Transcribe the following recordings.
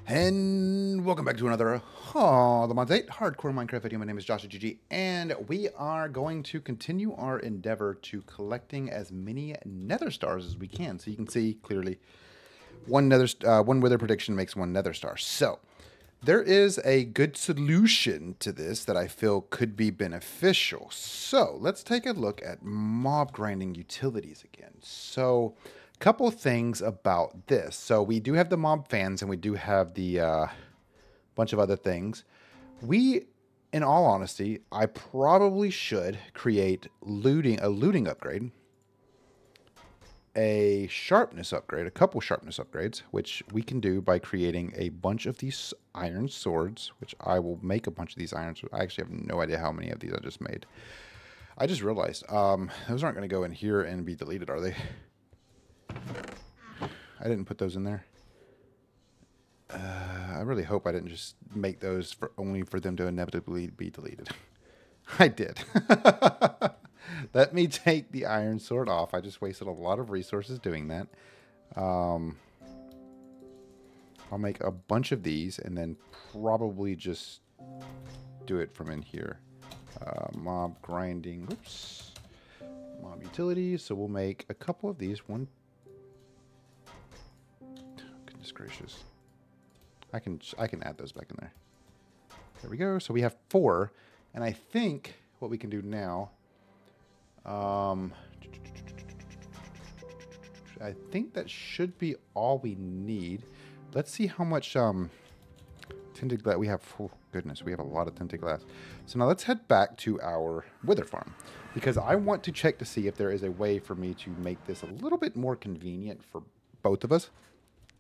And welcome back to another the Month 8 Hardcore Minecraft video. My name is JawshyGG, and we are going to continue our endeavor to collecting as many Nether stars as we can. So you can see clearly one Wither prediction makes one Nether star. So there is a good solution to this that I feel could be beneficial. So let's take a look at mob grinding utilities again. So couple things about this. So we do have the mob fans and we do have the bunch of other things. In all honesty, I probably should create a looting upgrade, a sharpness upgrade, a couple sharpness upgrades, which we can do by creating a bunch of these iron swords, which I will make a bunch of these iron swords. I actually have no idea how many of these I just made. I just realized those aren't going to go in here and be deleted, are they? I didn't put those in there. I really hope I didn't just make those only for them to inevitably be deleted. I did. Let me take the iron sword off. I just wasted a lot of resources doing that. I'll make a bunch of these and then probably just do it from in here. Mob grinding. Oops. Mob utilities. So we'll make a couple of these. Goodness gracious. I can add those back in there. There we go. So we have 4. And I think what we can do now, I think that should be all we need. Let's see how much tinted glass we have. Oh, goodness, we have a lot of tinted glass. So now let's head back to our wither farm, because I want to check to see if there is a way for me to make this a little bit more convenient for both of us.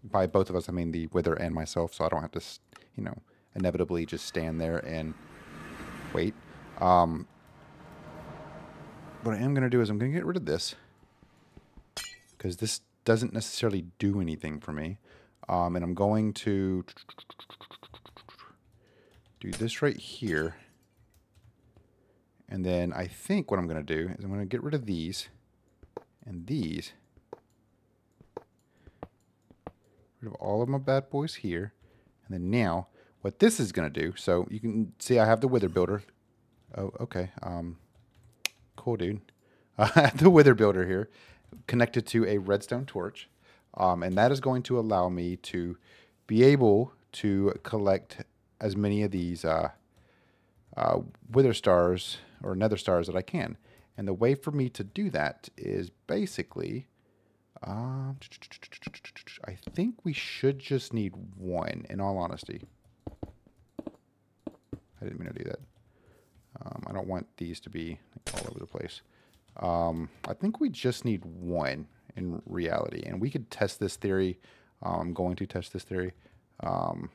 By both of us, I mean the wither and myself, so I don't have to, you know, inevitably just stand there and wait. What I am going to do is I'm going to get rid of this, because this doesn't necessarily do anything for me. And I'm going to do this right here. And then I think what I'm going to do is I'm going to get rid of these and these. Rid of all of my bad boys here. And then now, what this is going to do, so you can see I have the wither builder. Oh, okay. Cool, dude. I have the wither builder here connected to a redstone torch. And that is going to allow me to be able to collect as many of these wither stars or nether stars that I can. And the way for me to do that is basically... I think we should just need 1, in all honesty. I didn't mean to do that. I don't want these to be all over the place. I think we just need 1 in reality. And we could test this theory. I'm going to test this theory. Because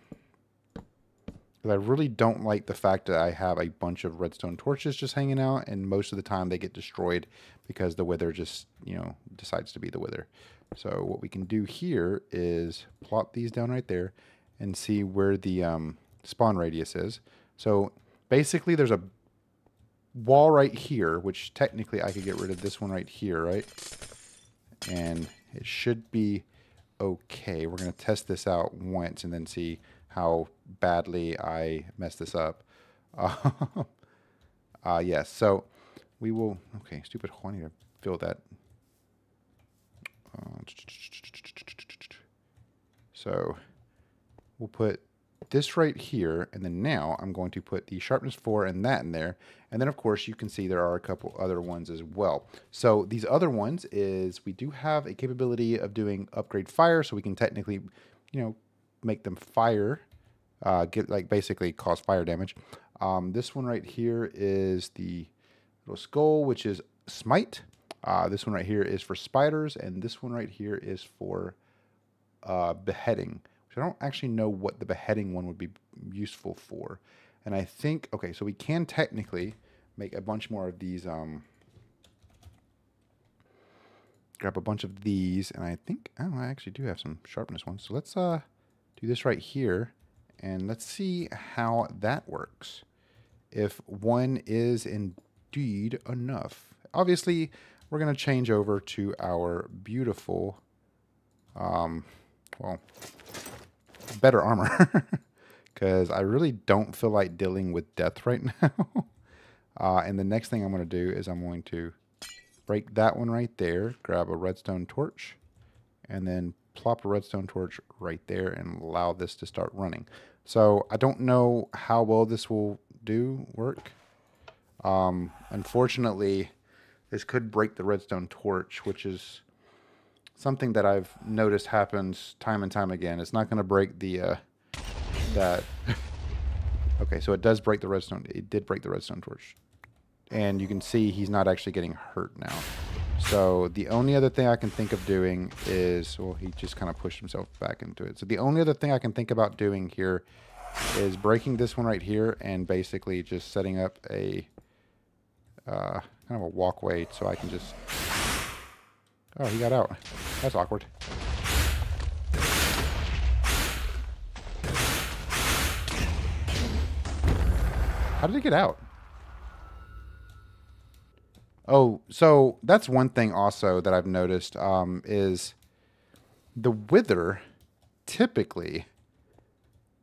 I really don't like the fact that I have a bunch of redstone torches just hanging out, and most of the time they get destroyed because the wither just, you know, decides to be the wither. So what we can do here is plop these down right there and see where the spawn radius is. So basically there's a wall right here, which technically I could get rid of this one right here, right? And it should be okay. We're going to test this out once and then see how badly I messed this up. Yes, so we will... Okay, stupid hole. I need to fill that. So we'll put this right here, and then now I'm going to put the sharpness 4 and that in there. And then, of course, you can see there are a couple other ones as well. So these other ones is we do have a capability of doing upgrade fire, so we can technically, you know, make them fire, get like basically cause fire damage. This one right here is the little skull, which is smite. This one right here is for spiders, and this one right here is for beheading, which I don't actually know what the beheading one would be useful for. And I think, okay, so we can technically make a bunch more of these, grab a bunch of these, and I think, oh, I actually do have some sharpness ones. So let's do this right here, and let's see how that works. If 1 is indeed enough. Obviously, we're going to change over to our beautiful, well, better armor. Because I really don't feel like dealing with death right now. And the next thing I'm going to do is I'm going to break that one right there, grab a redstone torch, and then plop a redstone torch right there and allow this to start running. So I don't know how well this will work. Unfortunately, this could break the redstone torch, which is something that I've noticed happens time and time again. It's not going to break the that. Okay, so it does break the redstone. It did break the redstone torch. And you can see he's not actually getting hurt now. So the only other thing I can think of doing is, well, he just kind of pushed himself back into it. So the only other thing I can think about doing here is breaking this one right here and basically just setting up a kind of a walkway so I can just... Oh, he got out. That's awkward. How did he get out? Oh, so that's one thing also that I've noticed is the wither typically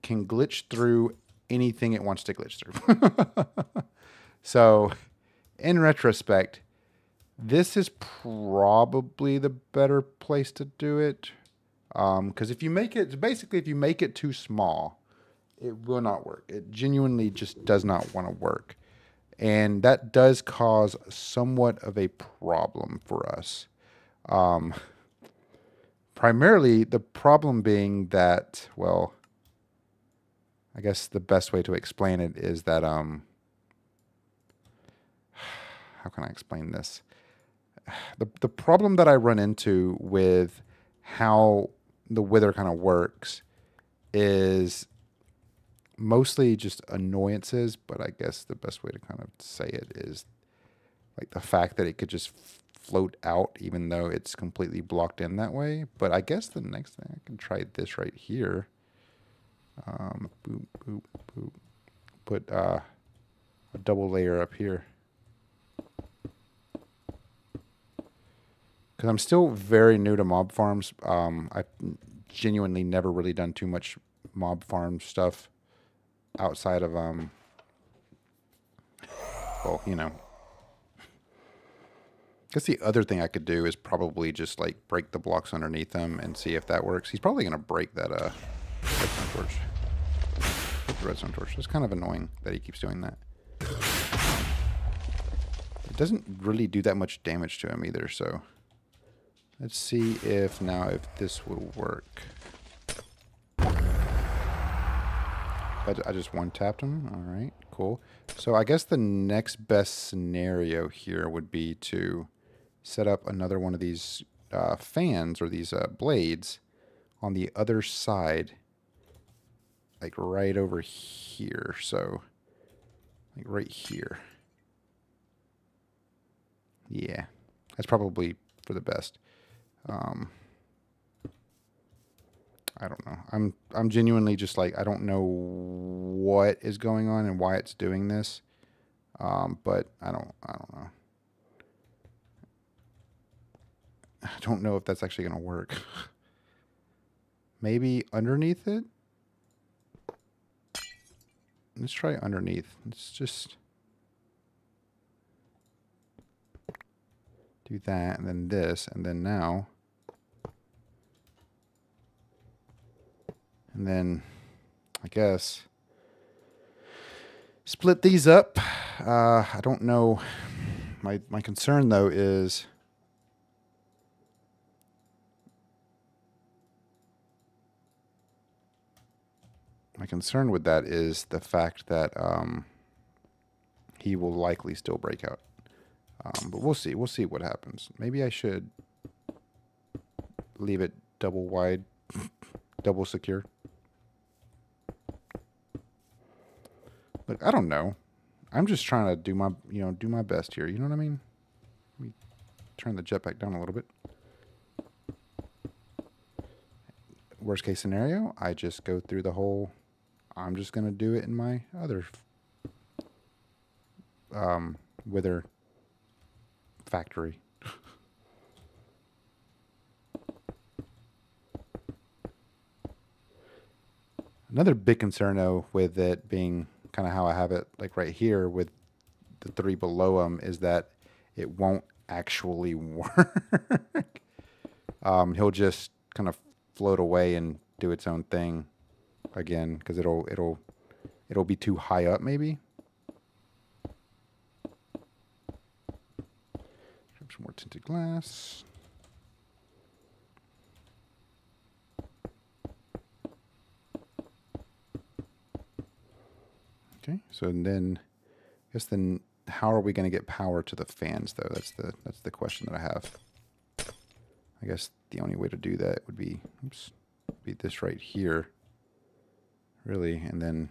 can glitch through anything it wants to glitch through. So, in retrospect, this is probably the better place to do it. Because if you make it, basically if you make it too small, it will not work. It genuinely just does not want to work. And that does cause somewhat of a problem for us. Primarily, the problem being that, well, I guess the best way to explain it is that, how can I explain this? The problem that I run into with how the wither kind of works is mostly just annoyances, but I guess the best way to kind of say it is like the fact that it could just float out even though it's completely blocked in that way. But I guess the next thing, I can try this right here. Boop, boop, boop. Put a double layer up here. Because I'm still very new to mob farms. I've genuinely never really done too much mob farm stuff outside of, well, you know. I guess the other thing I could do is probably just, like, break the blocks underneath them and see if that works. He's probably going to break that redstone torch. Break the redstone torch. It's kind of annoying that he keeps doing that. It doesn't really do that much damage to him either, so... Let's see if this will work. I just one-tapped him. All right, cool. So I guess the next best scenario here would be to set up another one of these fans or these blades on the other side, like right over here. So, like right here. Yeah, that's probably for the best. I don't know. I'm genuinely just like, I don't know what is going on and why it's doing this. But I don't know. I don't know if that's actually going to work. Maybe underneath it? Let's try underneath. Let's just do that and then this and then now. And then, I guess, split these up. I don't know. My concern, though, is... My concern with that is the fact that he will likely still break out. But we'll see. We'll see what happens. Maybe I should leave it double wide, double secure. Look, I don't know. I'm just trying to do my best here. You know what I mean? Let me turn the jetpack down a little bit. Worst case scenario, I just go through the whole... I'm just going to do it in my other wither factory. Another big concern though with it being kind of how I have it like right here with the 3 below them is that it won't actually work. He'll just kind of float away and do its own thing again because it'll be too high up maybe. Grab some more tinted glass. Okay, so then I guess then how are we going to get power to the fans though? That's the question that I have. I guess the only way to do that would be this right here, really, and then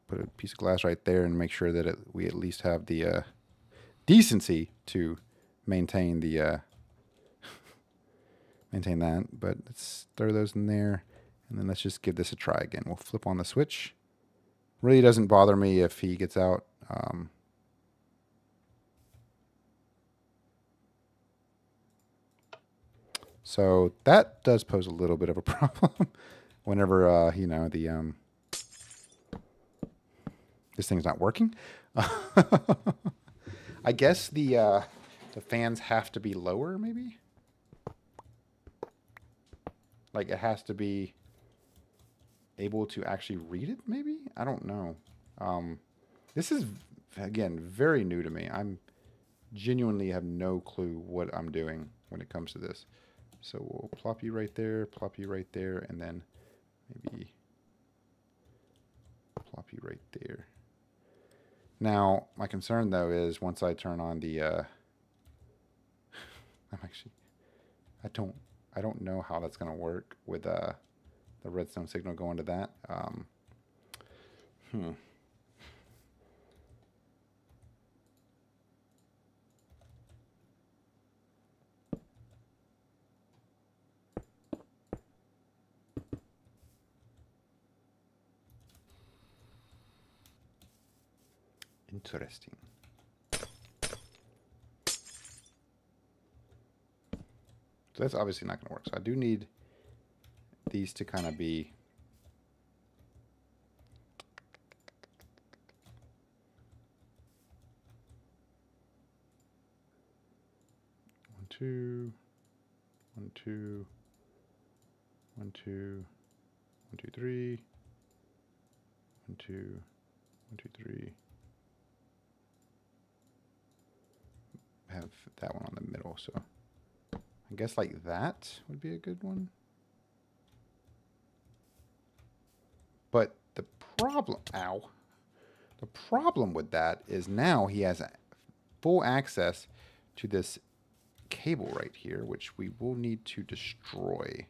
put a piece of glass right there and make sure that we at least have the decency to maintain the maintain that. But let's throw those in there, and then let's just give this a try again. We'll flip on the switch. Really doesn't bother me if he gets out. So that does pose a little bit of a problem whenever, you know, this thing's not working. I guess the fans have to be lower, maybe? Like it has to be able to actually read it, maybe? I don't know. This is, again, very new to me. I'm genuinely have no clue what I'm doing when it comes to this. So we'll plop you right there, and then maybe plop you right there. Now, my concern though is once I turn on the I don't know how that's gonna work with the redstone signal going to that. Interesting. So that's obviously not going to work. So I do need these to kind of be one, two, 3, 1, 2, 3. Have that one on the middle, so I guess like that would be a good one. But the problem with that is now he has full access to this cable right here, which we will need to destroy.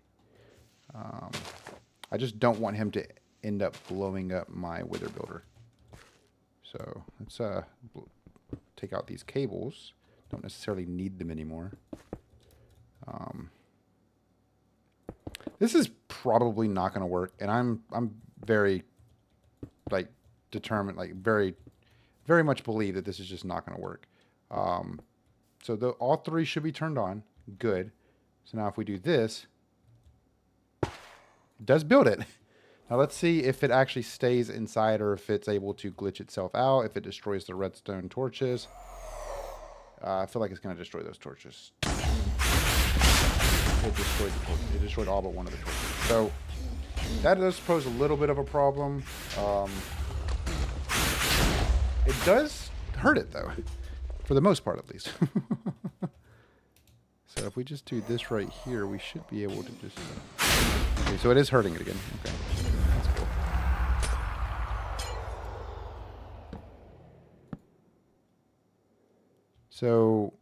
I just don't want him to end up blowing up my wither builder. So let's take out these cables. Don't necessarily need them anymore. This is probably not going to work, and I'm very like determined, like very much believe that this is just not going to work. So all 3 should be turned on. Good. So now if we do this, it does build it. Now let's see if it actually stays inside or if it's able to glitch itself out, if it destroys the redstone torches. I feel like it's going to destroy those torches. It destroyed all but one of the torches. So that does pose a little bit of a problem. It does hurt it though, for the most part at least. So if we just do this right here, we should be able to just... Okay, so it is hurting it again. Okay, that's cool. So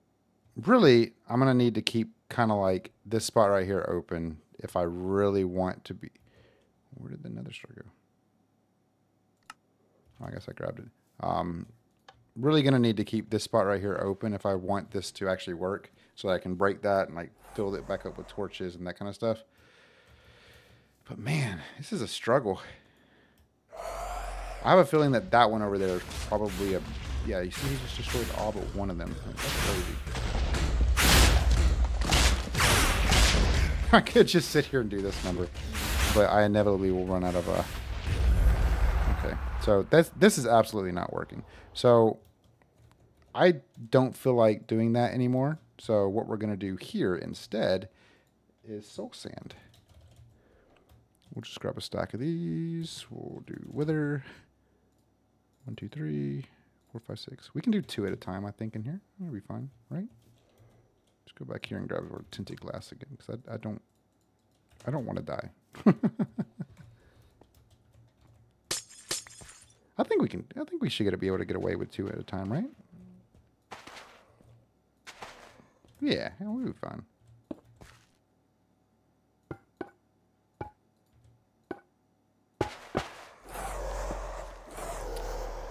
really, I'm going to need to keep kind of like this spot right here open if I really want to be... Where did the nether star go? Oh, I guess I grabbed it. Really going to need to keep this spot right here open if I want this to actually work, so that I can break that and like fill it back up with torches and that kind of stuff. But man, this is a struggle. I have a feeling that that one over there is probably a... Yeah, you see he just destroyed all but one of them. That's crazy. I could just sit here and do this number. but I inevitably will run out of okay, so this is absolutely not working. So I don't feel like doing that anymore. So what we're going to do here instead is soul sand. We'll just grab a stack of these. We'll do wither. 1, 2, 3, 4, 5, 6. We can do 2 at a time, I think, in here. That'll be fine, right? Let's go back here and grab our tinted glass again, because I don't want to die. I think we should be able to get away with 2 at a time, right? Yeah, we'll be fine.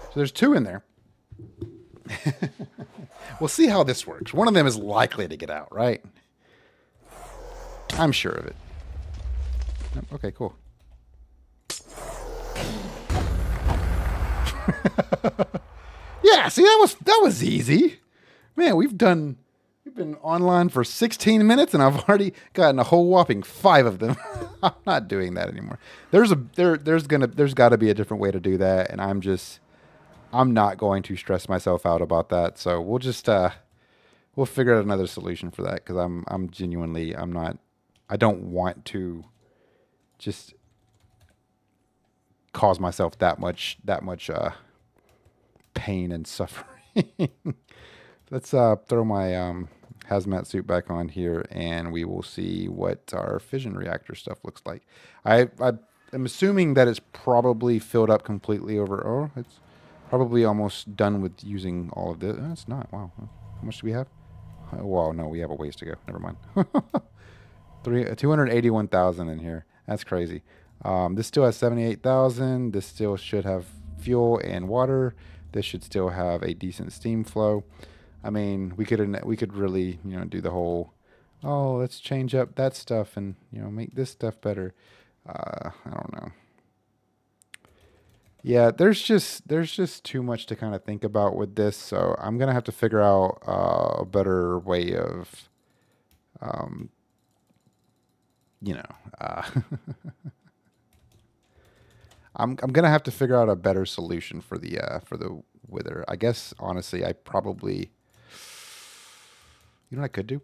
So there's 2 in there. We'll see how this works. One of them is likely to get out, right? I'm sure of it. Okay, cool. Yeah, see, that was easy. Man, we've been online for 16 minutes and I've already gotten a whole whopping 5 of them. I'm not doing that anymore. There's got to be a different way to do that, and I'm not going to stress myself out about that. So we'll just we'll figure out another solution for that, because I don't want to just cause myself that much pain and suffering. Let's throw my hazmat suit back on here, and we will see what our fission reactor stuff looks like. I'm assuming that it's probably filled up completely over. Oh, it's probably almost done with using all of this. It's not. Wow. How much do we have? Well, no, we have a ways to go. Never mind. 281,000 in here. That's crazy. This still has 78,000. This still should have fuel and water. This should still have a decent steam flow. I mean, we could really, do the whole, oh, let's change up that stuff and, make this stuff better. I don't know. Yeah, there's just too much to kind of think about with this, so I'm gonna have to figure out a better way of, I'm gonna have to figure out a better solution for the wither. I guess honestly, I probably, what I could do?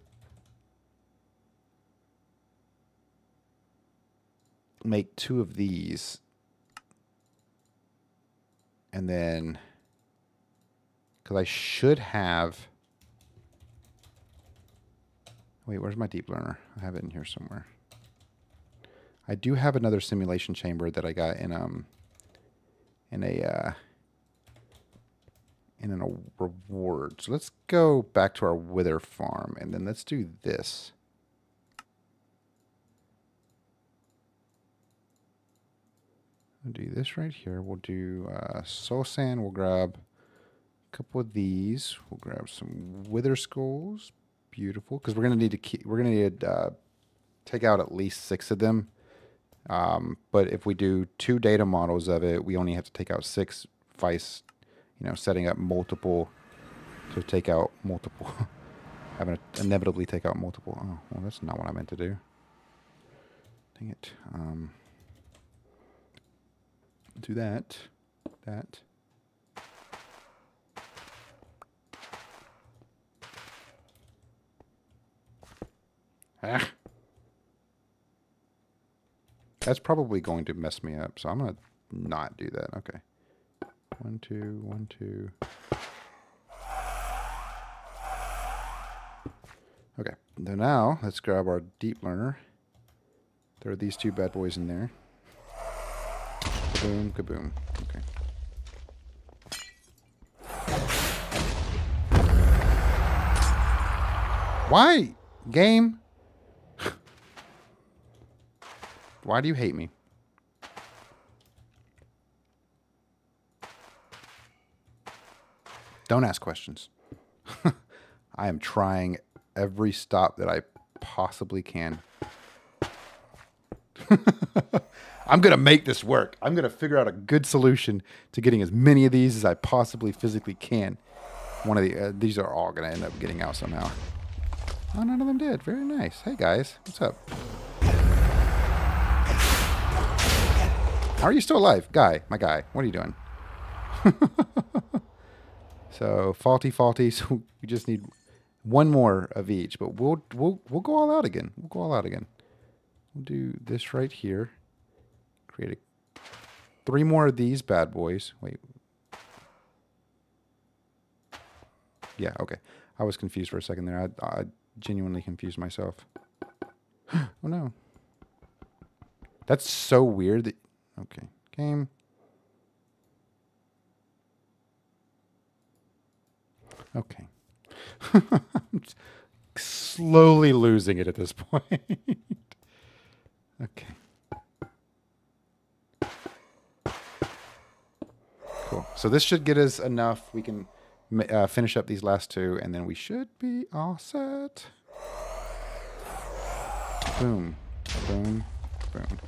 Make 2 of these. And then, because I should have, wait, where's my deep learner? I have it in here somewhere. I do have another simulation chamber that I got in a reward. So let's go back to our wither farm, and then let's do this. We'll do this right here. We'll do soul sand. We'll grab a couple of these. We'll grab some wither skulls. Beautiful, because we're gonna need to take out at least 6 of them. But if we do 2 data models of it, we only have to take out 6 vice. Setting up multiple to take out multiple. Having to inevitably take out multiple. Oh, well, that's not what I meant to do. Dang it. Do that. Ah. That's probably going to mess me up, so I'm going to not do that. Okay. 1, 2, 1, 2. Okay. Now, let's grab our deep learner. Throw these 2 bad boys in there. Kaboom, kaboom. Okay. Why, game? Why do you hate me? Don't ask questions. I am trying every stop that I possibly can. I'm going to make this work. I'm going to figure out a good solution to getting as many of these as I possibly physically can. One of the these are all going to end up getting out somehow. Oh, none of them did. Very nice. Hey, guys. What's up? How are you still alive? Guy, my guy. What are you doing? So faulty. So we just need one more of each, but we'll go all out again. We'll go all out again. We'll do this right here. Create 3 more of these bad boys. Wait. Yeah, okay. I was confused for a second there. I genuinely confused myself. Oh no. That's so weird that... Okay. Game. Okay. I'm slowly losing it at this point. Okay. Cool. So this should get us enough. We can finish up these last 2, and then we should be all set. Boom. Boom. Boom.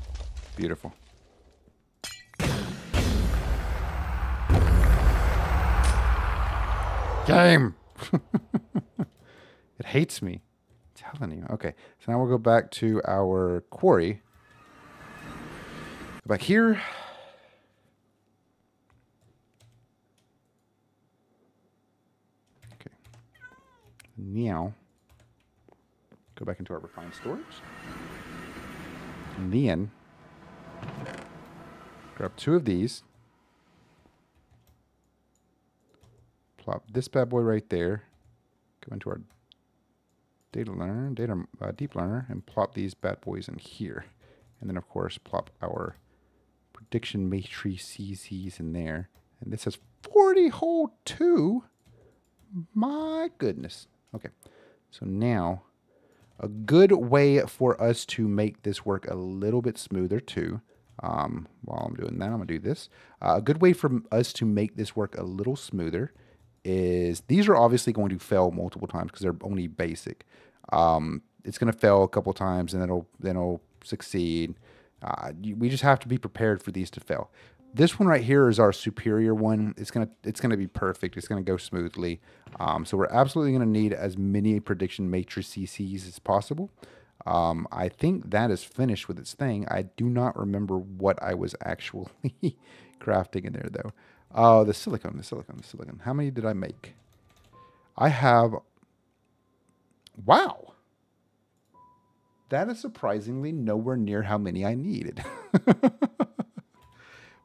Beautiful. Game! It hates me. I'm telling you. Okay. So now we'll go back to our quarry. Go back here. Okay. Now, go back into our refined storage. And then, grab 2 of these. Plop this bad boy right there. Go into our deep learner, and plop these bad boys in here. And then, of course, plop our prediction matrices in there. And this has 40 whole 2. My goodness. Okay. So now, a good way for us to make this work a little bit smoother too, while I'm doing that, I'm going to do this. A good way for us to make this work a little smoother is, these are obviously going to fail multiple times because they're only basic. It's going to fail a couple times and then it'll succeed. We just have to be prepared for these to fail. This one right here is our superior one. It's gonna be perfect. It's gonna go smoothly. So we're absolutely gonna need as many prediction matrices as possible. I think that is finished with its thing. I do not remember what I was actually crafting in there though. Oh, the silicone. How many did I make? I have... Wow. That is surprisingly nowhere near how many I needed.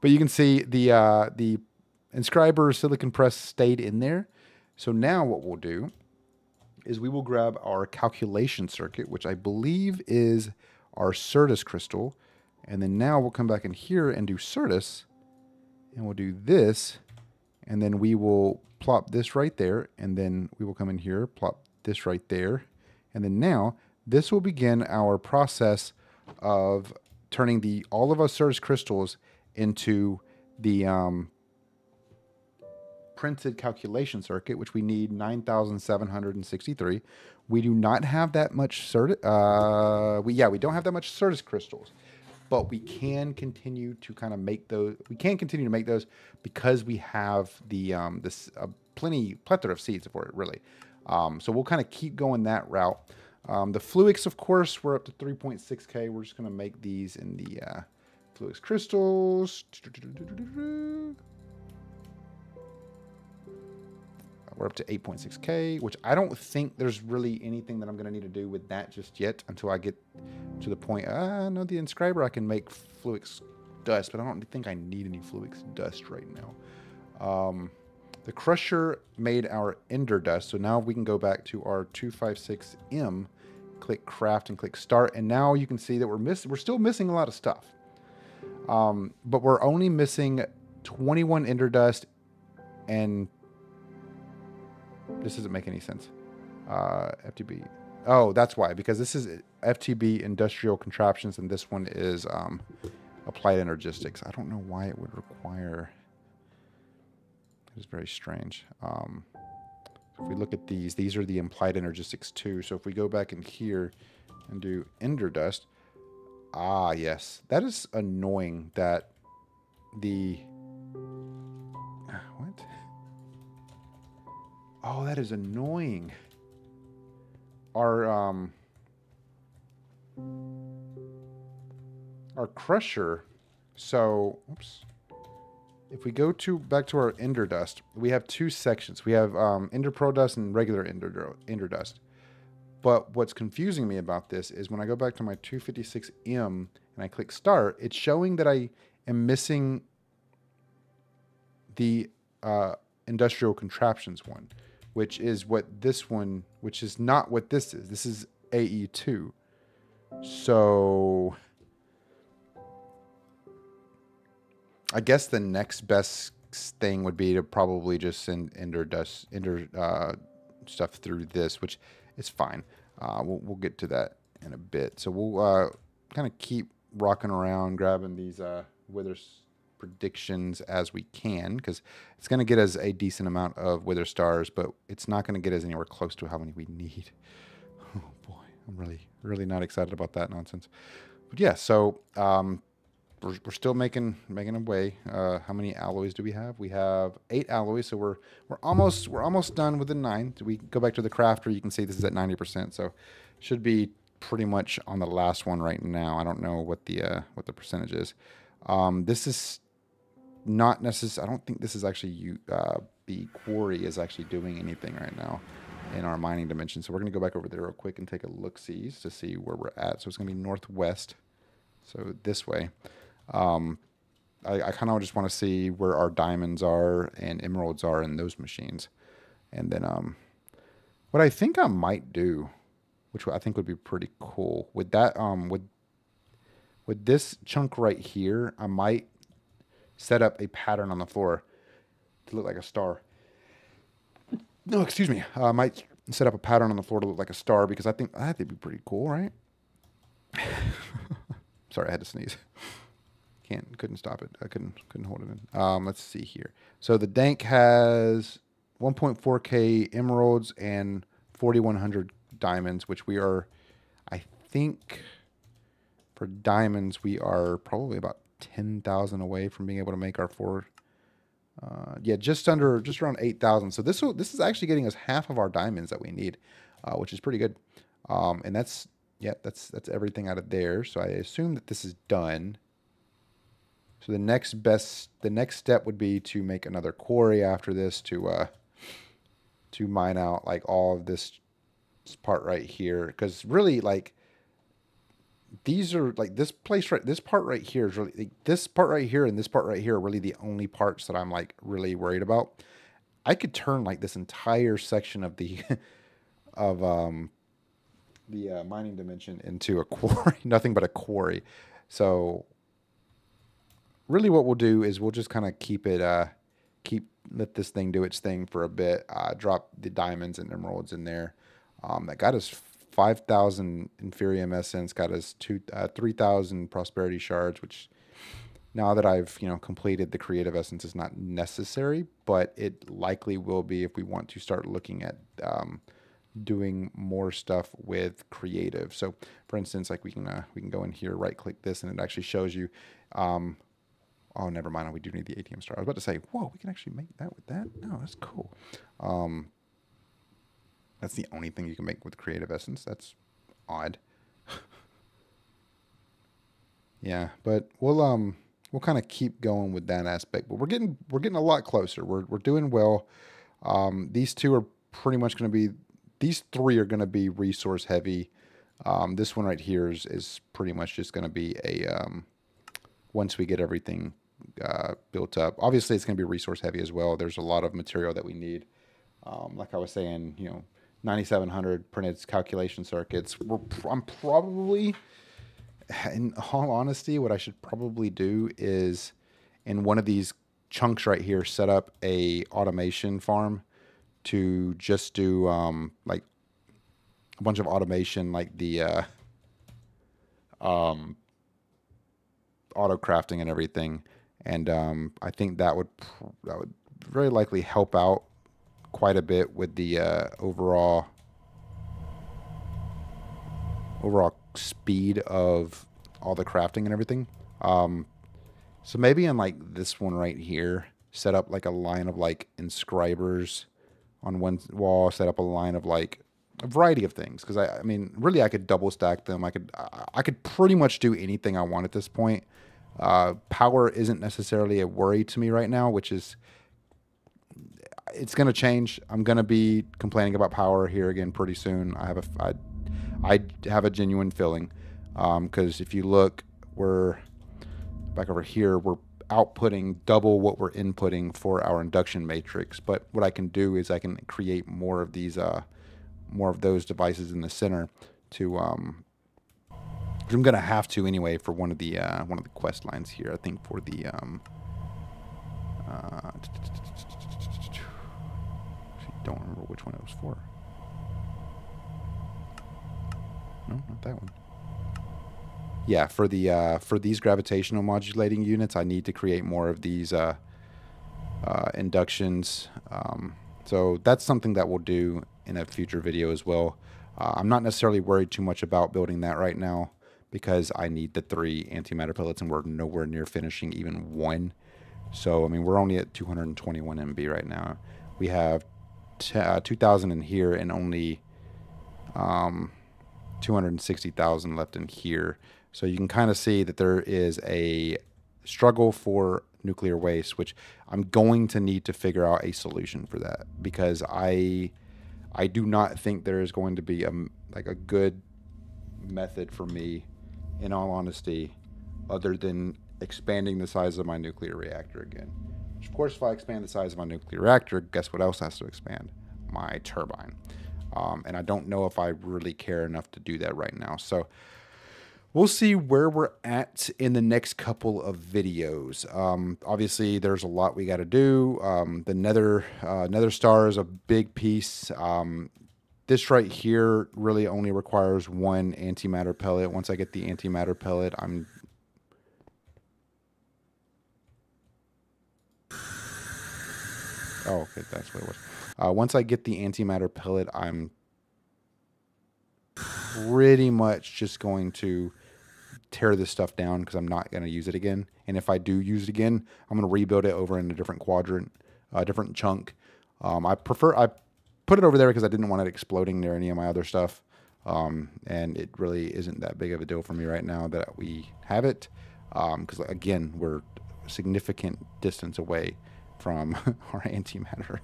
But you can see the inscriber silicon press stayed in there. So now what we'll do is we will grab our calculation circuit, which I believe is our Certus crystal. And then now we'll come back in here and do Certus. And we'll do this. And then we will plop this right there. And then we will come in here, plop this right there. And then now this will begin our process of turning all of our Certus crystals into the printed calculation circuit, which we need 9,763. We do not have that much we don't have that much Certus crystals, but we can continue to kind of make those. We can continue to make those because we have the plethora of seeds for it, really. So we'll kind of keep going that route. The Fluix, of course, we're up to 3.6K. We're just going to make these in the Fluix crystals. We're up to 8.6K, which I don't think there's really anything that I'm going to need to do with that just yet until I get to the point. No, the inscriber I can make Fluix dust, but I don't think I need any Fluix dust right now. The crusher made our ender dust, so now we can go back to our 256M, click craft and click start, and now you can see that we're still missing a lot of stuff. But we're only missing 21 ender dust, and this doesn't make any sense. FTB. Oh, that's why, because this is FTB industrial contraptions, and this one is applied energistics. I don't know why it would require. It's very strange. If we look at these are the implied energistics too. So if we go back in here and do ender dust, yes, that is annoying that what? Oh, that is annoying. Our crusher So, oops. If we go back to our ender dust, we have two sections. We have ender pro dust and regular ender dust. But what's confusing me about this is when I go back to my 256M and I click start, it's showing that I am missing the industrial contraptions one, which is what this one, which is not what this is. This is AE2. So I guess the next best thing would be to probably just send ender stuff through this, which is fine. We'll get to that in a bit. So we'll kind of keep rocking around, grabbing these wither predictions as we can, because it's going to get us a decent amount of wither stars, but it's not going to get us anywhere close to how many we need. Oh boy, I'm really not excited about that nonsense. But yeah, so we're still making a way. How many alloys do we have? We have 8 alloys, so we're almost done with the 9. So we go back to the crafter. You can see this is at 90%, so should be pretty much on the last one right now. I don't know what the percentage is. This is not necessary. I don't think this is actually the quarry is actually doing anything right now in our mining dimension. So we're gonna go back over there real quick and take a look-see to see where we're at. So it's gonna be northwest, so this way. I kind of just want to see where our diamonds are and emeralds are in those machines. And then what I think I might do, which I think would be pretty cool, with that with this chunk right here, I might set up a pattern on the floor to look like a star. No, excuse me. I might set up a pattern on the floor to look like a star, because I think that'd be pretty cool, right? Sorry, I had to sneeze. Couldn't stop it. I couldn't hold it in. Let's see here. So the dank has 1.4K emeralds and 4,100 diamonds, which we are, I think, for diamonds we are probably about 10,000 away from being able to make our 4. Yeah, just around 8,000. So this is actually getting us half of our diamonds that we need, which is pretty good. And that's everything out of there. So I assume that this is done. So the next step would be to make another quarry after this to mine out like all of this part right here, because really, like, these are like this part right here is really, like, this part right here and this part right here are really the only parts that I'm like really worried about. I could turn like this entire section of the mining dimension into a quarry, nothing but a quarry. So really what we'll do is we'll just kind of let this thing do its thing for a bit, drop the diamonds and emeralds in there. That got us 5,000 Inferium Essence, got us 3,000 Prosperity Shards, which now that I've completed the Creative Essence is not necessary, but it likely will be if we want to start looking at doing more stuff with Creative. So for instance, like we can go in here, right click this, and it actually shows you oh, never mind. We do need the ATM star. I was about to say, whoa, we can actually make that with that? No, that's cool. That's the only thing you can make with Creative Essence. That's odd. Yeah, but we'll kind of keep going with that aspect. But we're getting a lot closer. We're doing well. These two are pretty much going to be, these 3 are going to be resource heavy. This one right here is pretty much just going to be a once we get everything built up. Obviously, it's going to be resource heavy as well. There's a lot of material that we need. Like I was saying, 9,700 printed calculation circuits. I'm probably, in all honesty, what I should probably do is in one of these chunks right here, set up a automation farm to just do like a bunch of automation, like the auto crafting and everything. And I think that would very likely help out quite a bit with the overall speed of all the crafting and everything. So maybe in like this one right here, set up like a line of like inscribers on one wall, set up a line of like a variety of things. Because I mean, really, I could double stack them. I could pretty much do anything I want at this point. Power isn't necessarily a worry to me right now, which is, it's going to change. I'm going to be complaining about power here again pretty soon. I have a genuine feeling, because if you look, we're back over here, we're outputting double what we're inputting for our induction matrix. But what I can do is I can create more of these, more of those devices in the center to, I'm going to have to anyway for one of the quest lines here. I think for the, don't remember which one it was for. No, not that one. Yeah, for the for these gravitational modulating units, I need to create more of these inductions. So that's something that we'll do in a future video as well. I'm not necessarily worried too much about building that right now because I need the 3 antimatter pellets, and we're nowhere near finishing even 1. So I mean, we're only at 221 MB right now. We have 2,000 in here and only 260,000 left in here. So you can kind of see that there is a struggle for nuclear waste, which I'm going to need to figure out a solution for that, because I do not think there is going to be a good method for me, in all honesty, other than expanding the size of my nuclear reactor again. Of course, if I expand the size of my nuclear reactor, guess what else has to expand? My turbine. And I don't know if I really care enough to do that right now. So we'll see where we're at in the next couple of videos. Obviously, there's a lot we got to do. The Nether star is a big piece. This right here really only requires 1 antimatter pellet. Once I get the antimatter pellet, I'm... Oh, okay, that's what it was. Once I get the antimatter pellet, I'm pretty much just going to tear this stuff down because I'm not going to use it again. And if I do use it again, I'm going to rebuild it over in a different quadrant, a different chunk. I put it over there because I didn't want it exploding near any of my other stuff. And it really isn't that big of a deal for me right now that we have it. Because again, we're a significant distance away from our antimatter.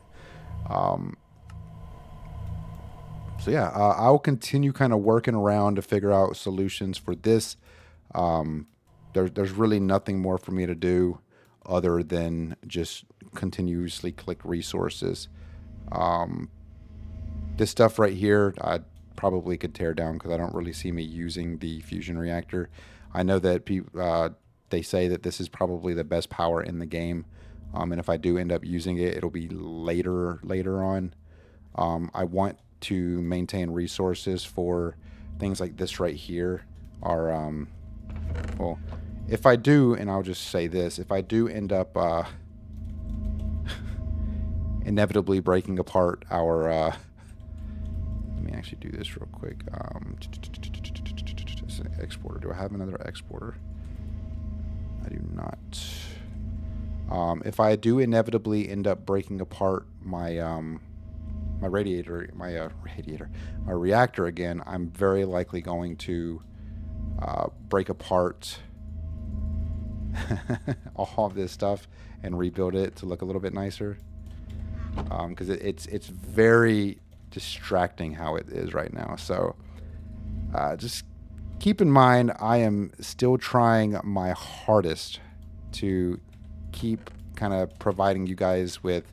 So yeah, I'll continue kind of working around to figure out solutions for this. There's really nothing more for me to do other than just continuously click resources. This stuff right here, I probably could tear down because I don't really see me using the fusion reactor. I know that people, they say that this is probably the best power in the game. And if I do end up using it, it'll be later on. I want to maintain resources for things like this right here. Well, if I do, and I'll just say this, if I do end up inevitably breaking apart our... let me actually do this real quick. Exporter. Do I have another exporter? I do not. If I do inevitably end up breaking apart my my reactor again, I'm very likely going to break apart all of this stuff and rebuild it to look a little bit nicer. Because it's very distracting how it is right now. So just keep in mind, I am still trying my hardest to keep kind of providing you guys with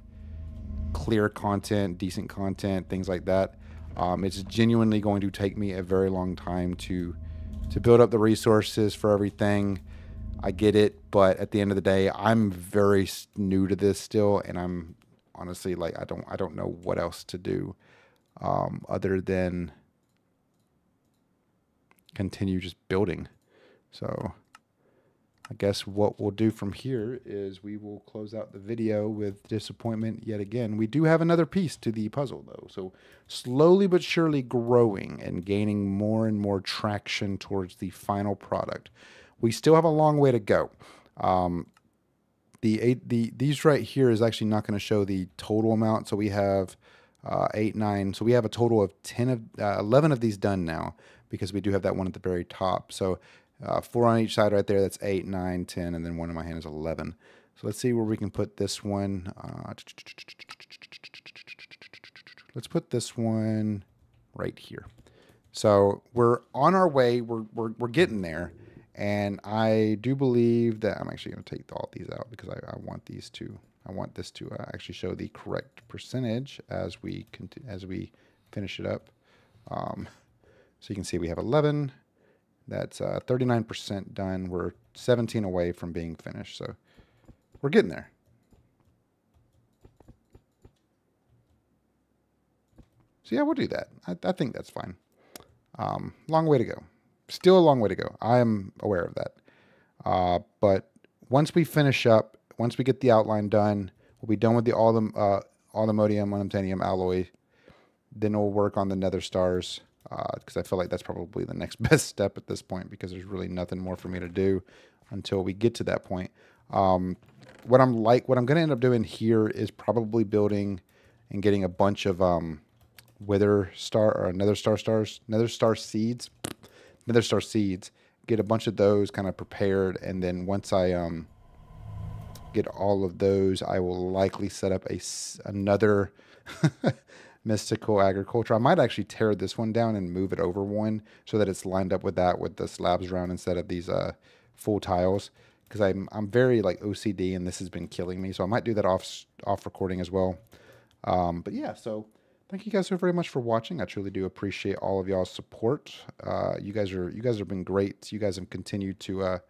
clear content, decent content, things like that. It's genuinely going to take me a very long time to build up the resources for everything. I get it, but at the end of the day, I'm very new to this still, and I'm honestly like I don't know what else to do other than continue just building. So I guess what we'll do from here is we will close out the video with disappointment yet again. We do have another piece to the puzzle, though. So slowly but surely growing and gaining more and more traction towards the final product. We still have a long way to go. These right here is actually not going to show the total amount. So we have 8, 9. So we have a total of 11 of these done now, because we do have that one at the very top. So 4 on each side right there. That's 8, 9, 10, and then one in my hand is 11. So let's see where we can put this one. Let's put this one right here. So we're on our way. We're getting there. And I do believe that I'm actually going to take all these out because I want these to. I want this to actually show the correct percentage as we finish it up. So you can see we have 11. That's 39% done. We're 17 away from being finished. So we're getting there. So yeah, we'll do that. I think that's fine. Long way to go. Still a long way to go. I am aware of that. But once we finish up, once we get the outline done, we'll be done with the allthemodium unobtainium alloy. Then we'll work on the nether stars because I feel like that's probably the next best step at this point because there's really nothing more for me to do until we get to that point. What I'm going to end up doing here is probably building and getting a bunch of nether star seeds. Get a bunch of those kind of prepared, and then once I get all of those, I will likely set up another mystical agriculture. I might actually tear this one down and move it over one so that it's lined up with that with the slabs around instead of these full tiles, because I'm very like OCD and this has been killing me. So I might do that off recording as well. But yeah, so thank you guys so very much for watching. I truly do appreciate all of y'all's support. You guys have been great. You guys have continued to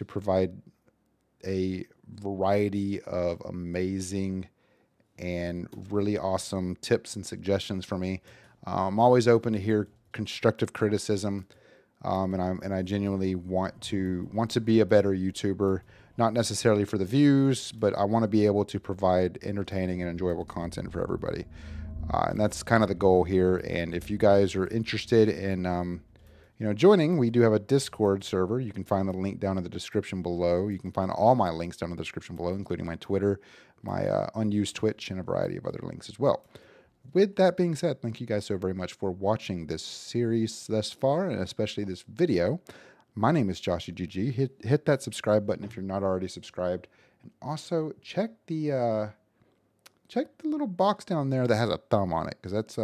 provide a variety of amazing and really awesome tips and suggestions for me. I'm always open to hear constructive criticism, and I genuinely want to be a better YouTuber. Not necessarily for the views, but I want to be able to provide entertaining and enjoyable content for everybody. And that's kind of the goal here. And if you guys are interested in, joining, we do have a Discord server. You can find the link down in the description below. You can find all my links down in the description below, including my Twitter, my unused Twitch, and a variety of other links as well. With that being said, thank you guys so very much for watching this series thus far, and especially this video. My name is JawshyGG. Hit that subscribe button if you're not already subscribed, and also check the little box down there that has a thumb on it, because that's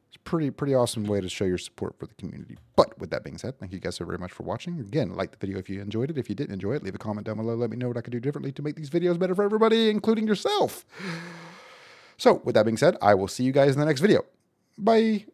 it's a pretty awesome way to show your support for the community. But with that being said, thank you guys so very much for watching. Again, like the video if you enjoyed it. If you didn't enjoy it, leave a comment down below. Let me know what I could do differently to make these videos better for everybody, including yourself. So with that being said, I will see you guys in the next video. Bye.